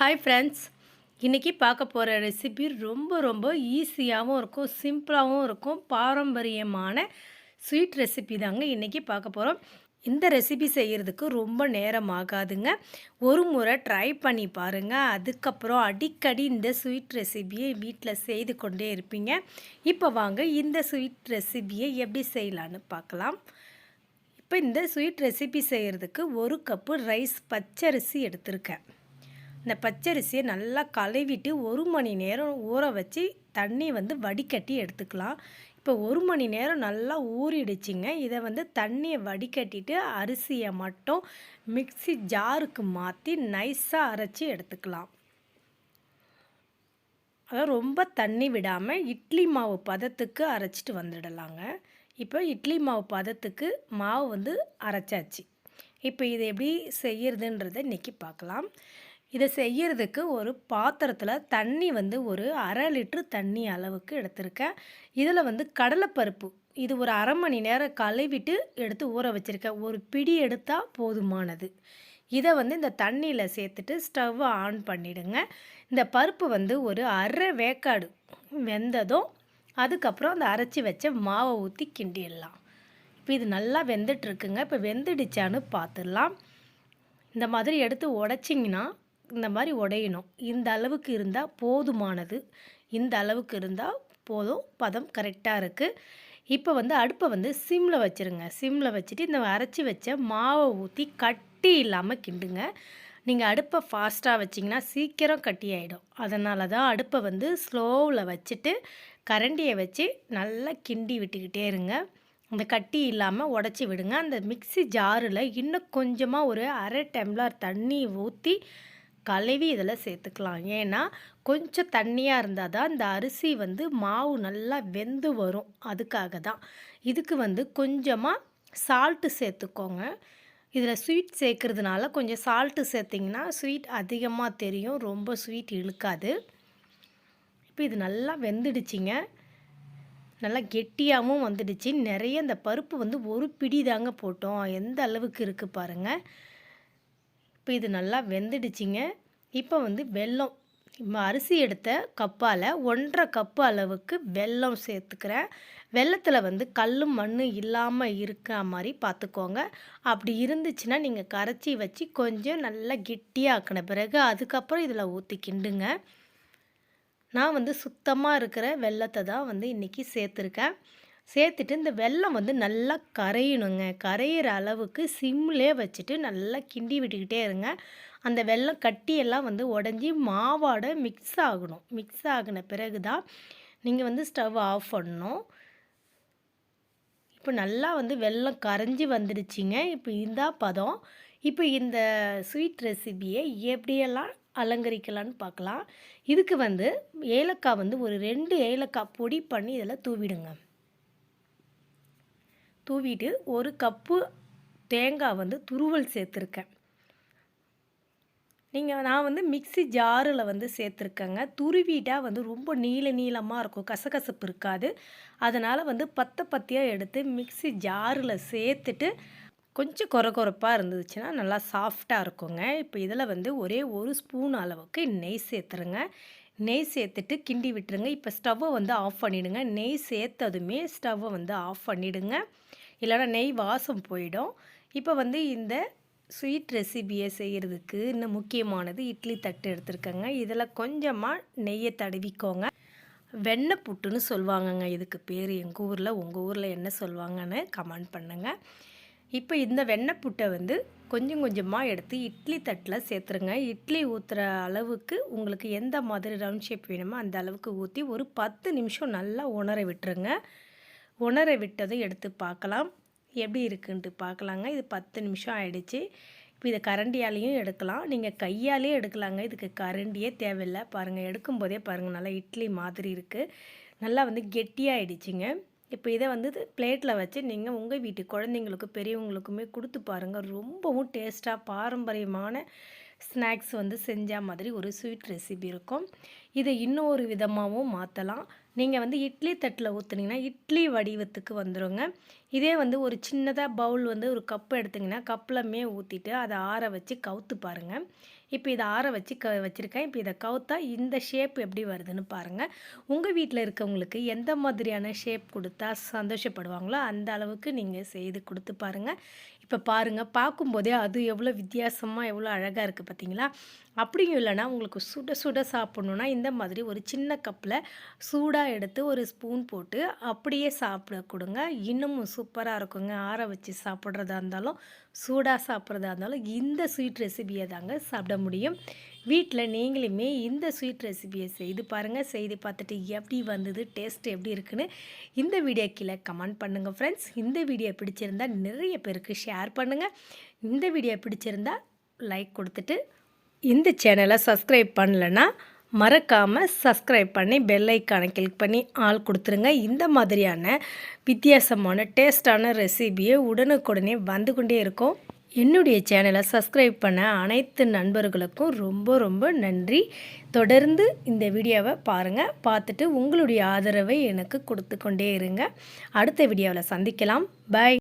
Hi friends, இன்றைக்கி பார்க்க போகிற ரெசிபி ரொம்ப ஈஸியாகவும் இருக்கும், சிம்பிளாகவும் இருக்கும். பாரம்பரியமான ஸ்வீட் ரெசிபி தாங்க இன்றைக்கி பார்க்க போகிறோம். இந்த ரெசிபி செய்கிறதுக்கு ரொம்ப நேரம் ஆகாதுங்க. ஒரு முறை ட்ரை பண்ணி பாருங்கள். அதுக்கப்புறம் அடிக்கடி இந்த ஸ்வீட் ரெசிபியை வீட்டில் செய்து கொண்டே இருப்பீங்க. இப்போ வாங்க இந்த ஸ்வீட் ரெசிபியை எப்படி செய்யலான்னு பார்க்கலாம். இப்போ இந்த ஸ்வீட் ரெசிபி செய்கிறதுக்கு 1 கப்பு ரைஸ் பச்சரிசி எடுத்திருக்கேன். இந்த பச்சரிசியை நல்லா கழுவிட்டு 1 மணி நேரம் ஊற வச்சு தண்ணி வடிகட்டி எடுத்துக்கலாம். இப்போ 1 மணி நேரம் நல்லா ஊறிடுச்சிங்க. இதை தண்ணியை வடிகட்டிட்டு அரிசியை மட்டும் மிக்ஸி ஜாருக்கு மாற்றி நைஸாக அரைச்சி எடுத்துக்கலாம். அதாவது ரொம்ப தண்ணி விடாமல் இட்லி மாவு பதத்துக்கு அரைச்சிட்டு வந்துடலாங்க. இப்போ இட்லி மாவு பதத்துக்கு மாவு அரைச்சாச்சு. இப்போ இதை எப்படி செய்யறதுன்றதை இன்றைக்கி பார்க்கலாம். இதை செய்யறதுக்கு ஒரு பாத்திரத்தில் தண்ணி ஒரு 1/2 லிட்டர் தண்ணி அளவுக்கு எடுத்திருக்கேன். இதில் கடலைப்பருப்பு இது ஒரு 1/2 மணி நேரம் கழுவிட்டு எடுத்து ஊற வச்சுருக்கேன். ஒரு பிடி எடுத்தால் போதுமானது. இதை இந்த தண்ணியில் சேர்த்துட்டு ஸ்டவ்வை ஆன் பண்ணிவிடுங்க. இந்த பருப்பு ஒரு 1/2 வேக்காடு வெந்ததும் அதுக்கப்புறம் அந்த அரைச்சி வச்ச மாவை ஊற்றி கிண்டிடலாம். இப்போ இது நல்லா வெந்துட்டுருக்குங்க. இப்போ வெந்துடுச்சான்னு பார்த்துடலாம். இந்த மாதிரி எடுத்து உடைச்சிங்கன்னா இந்த மாதிரி உடையணும். இந்த அளவுக்கு இருந்தால் போதுமானது. இந்த அளவுக்கு இருந்தால் போதும். பதம் கரெக்டாக இருக்குது. இப்போ அடுப்பை சிம்மில் வச்சுருங்க. சிம்மில் வச்சுட்டு இந்த அரைச்சி வச்ச மாவை ஊற்றி கட்டி இல்லாமல் கிண்டுங்க. நீங்கள் அடுப்பை ஃபாஸ்ட்டாக வச்சிங்கன்னா சீக்கிரம் கட்டி ஆகிடும். அதனால தான் அடுப்பை ஸ்லோவில் வச்சுட்டு கரண்டியை வச்சு நல்லா கிண்டி விட்டுக்கிட்டே இருங்க. இந்த கட்டி இல்லாமல் உடச்சி விடுங்க. அந்த மிக்ஸி ஜாரில் இன்னும் கொஞ்சமாக ஒரு 1/2 டம்ளர் தண்ணி ஊற்றி கழுவி இதில் சேர்த்துக்கலாம். ஏன்னா கொஞ்சம் தண்ணியாக இருந்தால் தான் இந்த அரிசி மாவு நல்லா வெந்து வரும். அதுக்காக தான். இதுக்கு கொஞ்சமாக சால்ட்டு சேர்த்துக்கோங்க. இதில் ஸ்வீட் சேர்க்குறதுனால கொஞ்சம் சால்ட்டு சேர்த்திங்கன்னா ஸ்வீட் அதிகமாக தெரியும். ரொம்ப ஸ்வீட் இழுக்காது. இப்போ இது நல்லா வெந்துடுச்சிங்க. நல்லா கெட்டியாகவும் வந்துடுச்சு. நிறைய இந்த பருப்பு ஒரு பிடி தாங்க போட்டோம். எந்த அளவுக்கு இருக்குது பாருங்கள். இப்போ இது நல்லா வெந்துடுச்சிங்க. இப்போ வெல்லம் அரிசி எடுத்த கப்பால் 1/2 கப்பு அளவுக்கு வெல்லம் சேர்த்துக்கிறேன். வெல்லத்தில் கல்லும் மண்ணும் இல்லாமல் இருக்கிற மாதிரி பார்த்துக்கோங்க. அப்படி இருந்துச்சுன்னா நீங்கள் கரைச்சி வச்சு கொஞ்சம் நல்லா கெட்டியாக்கின பிறகு அதுக்கப்புறம் இதில் ஊற்றி கிண்டுங்க. நான் சுத்தமாக இருக்கிற வெல்லத்தை தான் இன்றைக்கி சேர்த்துருக்கேன். சேர்த்துட்டு இந்த வெல்லம் நல்லா கரையணுங்க. கரையிற அளவுக்கு சிம்லேயே வச்சுட்டு நல்லா கிண்டி விட்டுக்கிட்டே இருங்க. அந்த வெல்லம் கட்டியெல்லாம் உடஞ்சி மாவோட மிக்ஸ் ஆகணும். மிக்ஸ் ஆகின பிறகு தான் நீங்கள் ஸ்டவ் ஆஃப் பண்ணணும். இப்போ நல்லா வெல்லம் கரைஞ்சி வந்துடுச்சிங்க. இப்போ இந்த பதம். இப்போ இந்த ஸ்வீட் ரெசிபியை எப்படியெல்லாம் அலங்கரிக்கலான்னு பார்க்கலாம். இதுக்கு ஏலக்காய் ஒரு 2 ஏலக்காய் பொடி பண்ணி இதில் தூவிடுங்க. தூவிட்டு 1 கப்பு தேங்காய் துருவல் சேர்த்துருக்கேன். நான் மிக்ஸி ஜாரில் சேர்த்துருக்கேங்க. துருவிட்டால் ரொம்ப நீளமாக இருக்கும். கசகசப்பு இருக்காது. அதனால் பத்தியாக எடுத்து மிக்ஸி ஜாரில் சேர்த்துட்டு கொஞ்சம் கொரப்பாக இருந்துச்சுன்னா நல்லா சாஃப்டாக இருக்குங்க. இப்போ இதில் ஒரே 1 ஸ்பூன் அளவுக்கு நெய் சேர்த்துருங்க. நெய் சேர்த்துட்டு கிண்டி விட்டுருங்க. இப்போ ஸ்டவ்வை ஆஃப் பண்ணிவிடுங்க. நெய் சேர்த்ததுமே ஸ்டவ்வை ஆஃப் பண்ணிவிடுங்க. இல்லைனா நெய் வாசம் போயிடும். இப்போ இந்த ஸ்வீட் ரெசிபியை செய்கிறதுக்கு இன்னும் முக்கியமானது இட்லி தட்டு எடுத்துருக்கேங்க. இதில் கொஞ்சமாக நெய்யை தடவிக்கோங்க. வெண்ணெய் புட்டுன்னு சொல்லுவாங்கங்க இதுக்கு பேர் எங்கள் ஊரில். உங்கள் ஊரில் என்ன சொல்லுவாங்கன்னு கமெண்ட் பண்ணுங்கள். இப்போ இந்த வெண்ணெய் புட்டை கொஞ்சம் கொஞ்சமாக எடுத்து இட்லி தட்டில் சேர்த்துருங்க. இட்லி ஊற்றுற அளவுக்கு உங்களுக்கு எந்த மாதிரி ரவுண்ட் ஷேப் வேணுமோ அந்த அளவுக்கு ஊற்றி ஒரு 10 நிமிஷம் நல்லா உணர விட்டுருங்க. உணர விட்டதும் எடுத்து பார்க்கலாம். எப்படி இருக்குன்ட்டு பார்க்கலாங்க. இது 10 நிமிஷம் ஆகிடுச்சு. இப்போ இதை கரண்டியாலேயும் எடுக்கலாம். நீங்கள் கையாலே எடுக்கலாங்க. இதுக்கு கரண்டியே தேவையில்லை. பாருங்கள், எடுக்கும்போதே பாருங்கள் நல்லா இட்லி மாதிரி இருக்குது. நல்லா கெட்டியாகிடுச்சிங்க. இப்போ இதை பிளேட்டில் வச்சு நீங்கள் உங்கள் வீட்டு குழந்தைங்களுக்கு பெரியவங்களுக்குமே கொடுத்து பாருங்கள். ரொம்பவும் டேஸ்ட்டாக பாரம்பரியமான ஸ்நாக்ஸ் செஞ்சால் மாதிரி ஒரு ஸ்வீட் ரெசிபி இருக்கும். இதை இன்னொரு விதமாகவும் மாற்றலாம். நீங்கள் இட்லி தட்டில் ஊற்றுனீங்கன்னா இட்லி வடிவத்துக்கு வந்துடுங்க. இதே ஒரு சின்னதாக பவுல் ஒரு கப்பு எடுத்திங்கன்னா கப்பில் ஊற்றிட்டு அதை ஆற வச்சு கவுத்து பாருங்கள். இப்போ இதை ஆற வச்சு வச்சுருக்கேன். இப்போ இதை கவுத்தா இந்த ஷேப் எப்படி வருதுன்னு பாருங்கள். உங்கள் வீட்டில் இருக்கவங்களுக்கு எந்த மாதிரியான ஷேப் கொடுத்தா சந்தோஷப்படுவாங்களோ அந்த அளவுக்கு நீங்கள் செய்து கொடுத்து பாருங்கள். இப்போ பாருங்கள், பார்க்கும்போதே அது எவ்வளோ வித்தியாசமாக எவ்வளோ அழகாக இருக்குது பார்த்தீங்களா? அப்படியும் இல்லைன்னா உங்களுக்கு சுட சுட சாப்பிட்ணுன்னா இந்த மாதிரி ஒரு சின்ன கப்பில் சூடாக எடுத்து ஒரு ஸ்பூன் போட்டு அப்படியே சாப்பிட கொடுங்க. இன்னமும் சூப்பராக இருக்குங்க. ஆற வச்சு சாப்பிட்றதா இருந்தாலும் சூடாக சாப்பிட்றதா இருந்தாலும் இந்த ஸ்வீட் ரெசிபியை தாங்க சாப்பிட முடியும். வீட்டில் நீங்களுமே இந்த ஸ்வீட் ரெசிபியை செய்து பாருங்கள். செய்து பார்த்துட்டு எப்படி வந்தது, டேஸ்ட் எப்படி இருக்குன்னு இந்த வீடியோ கீழே கமெண்ட் பண்ணுங்கள் ஃப்ரெண்ட்ஸ். இந்த வீடியோ பிடிச்சிருந்தா நிறைய பேருக்கு ஷேர் பண்ணுங்கள். இந்த வீடியோ பிடிச்சிருந்தா லைக் கொடுத்துட்டு இந்த சேனலை சப்ஸ்கிரைப் பண்ணலைன்னா மறக்காமல் சப்ஸ்கிரைப் பண்ணி பெல் ஐக்கானை கிளிக் பண்ணி ஆல் கொடுத்துருங்க. இந்த மாதிரியான வித்தியாசமான டேஸ்டான ரெசிபியை உடனுக்குடனே வந்து கொண்டே இருக்கும். என்னுடைய சேனலை சப்ஸ்கிரைப் பண்ண அனைத்து நண்பர்களுக்கும் ரொம்ப ரொம்ப நன்றி. தொடர்ந்து இந்த வீடியோவை பாருங்கள். பார்த்துட்டு உங்களுடைய ஆதரவை எனக்கு கொடுத்து கொண்டே இருங்க. அடுத்த வீடியோவில் சந்திக்கலாம். பை.